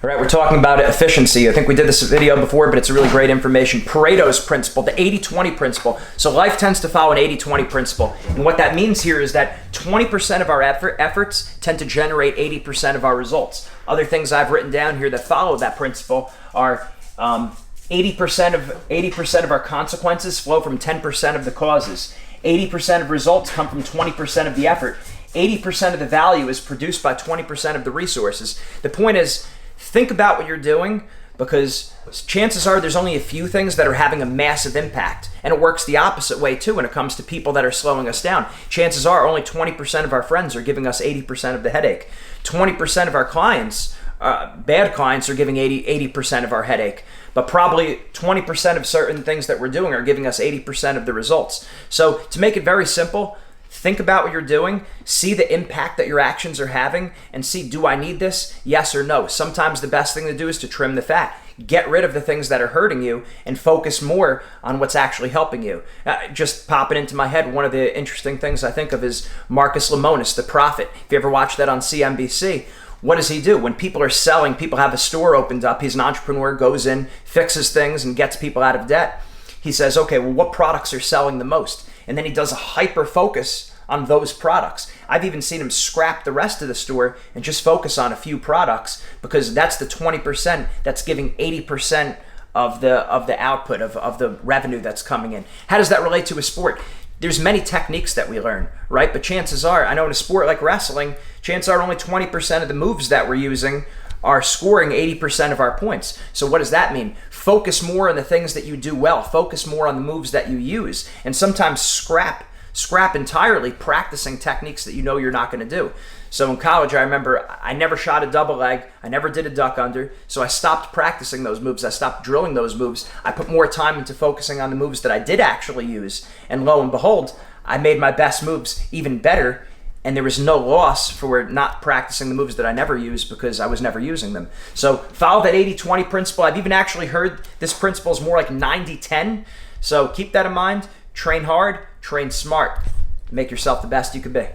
All right, we're talking about efficiency. I think we did this video before, but it's a really great information. Pareto's principle, the 80-20 principle. So life tends to follow an 80-20 principle. And what that means here is that 20% of our efforts tend to generate 80% of our results. Other things I've written down here that follow that principle are 80% of our consequences flow from 10% of the causes. 80% of results come from 20% of the effort. 80% of the value is produced by 20% of the resources. The point is, think about what you're doing, because chances are there's only a few things that are having a massive impact. And it works the opposite way too when it comes to people that are slowing us down. Chances are only 20% of our friends are giving us 80% of the headache. 20% of our clients, bad clients, are giving 80% of our headache. But probably 20% of certain things that we're doing are giving us 80% of the results. So to make it very simple, think about what you're doing, see the impact that your actions are having, and see, do I need this? Yes or no. Sometimes the best thing to do is to trim the fat. Get rid of the things that are hurting you and focus more on what's actually helping you. Just popping into my head, one of the interesting things I think of is Marcus Lemonis, the prophet. If you ever watched that on CNBC, what does he do? When people are selling, people have a store opened up, he's an entrepreneur, goes in, fixes things, and gets people out of debt. He says, okay, well, what products are selling the most? And then he does a hyper focus on those products. I've even seen him scrap the rest of the store and just focus on a few products, because that's the 20% that's giving 80% of the output of the revenue that's coming in. How does that relate to a sport? There's many techniques that we learn, right? But chances are, I know in a sport like wrestling, chances are only 20% of the moves that we're using are scoring 80% of our points. So what does that mean? Focus more on the things that you do well. Focus more on the moves that you use. And sometimes scrap entirely practicing techniques that you know you're not going to do. So in college, I remember I never shot a double leg. I never did a duck under. So I stopped practicing those moves. I stopped drilling those moves. I put more time into focusing on the moves that I did actually use. And lo and behold, I made my best moves even better. And there was no loss for not practicing the moves that I never used, because I was never using them. So follow that 80-20 principle. I've even actually heard this principle is more like 90-10. So keep that in mind. Train hard, train smart. Make yourself the best you could be.